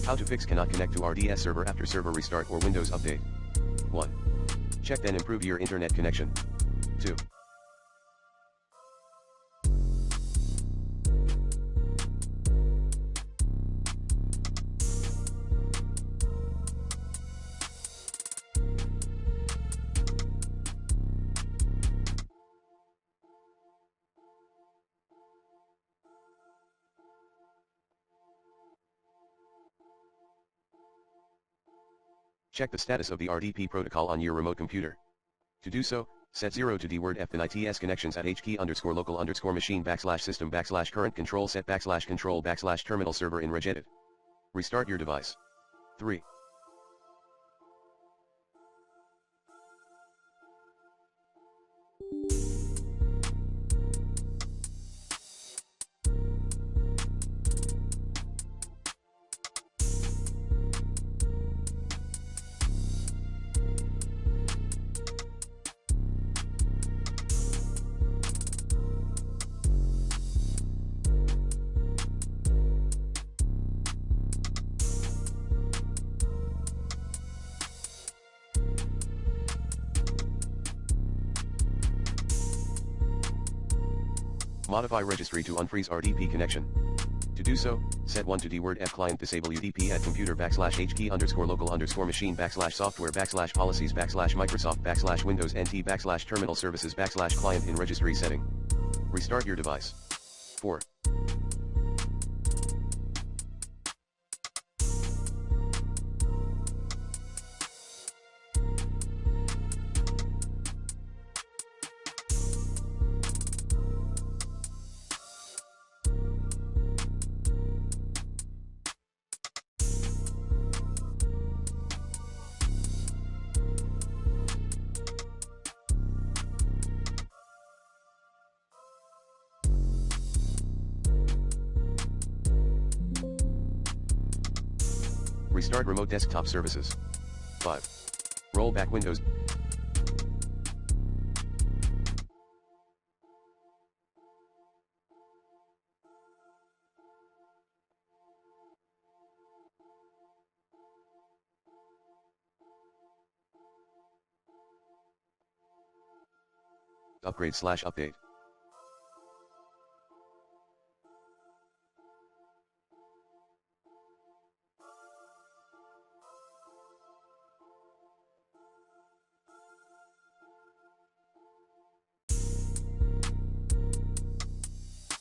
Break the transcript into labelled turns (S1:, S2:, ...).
S1: How to fix cannot connect to RDS server after server restart or Windows update. 1. Check then improve your internet connection. 2. Check the status of the RDP protocol on your remote computer. To do so, set 0 to DWORD F then ITS connections at HKey_local_machine/system/current control set /control/terminal server in regedit. Restart your device. 3. Modify registry to unfreeze RDP connection. To do so, set 1 to DWORD F client disable UDP at computer /HKey_local_machine/software/Policies/Microsoft/Windows NT/terminal services/client in registry setting. Restart your device. 4. Restart remote desktop services. 5. Roll back Windows. Upgrade/update.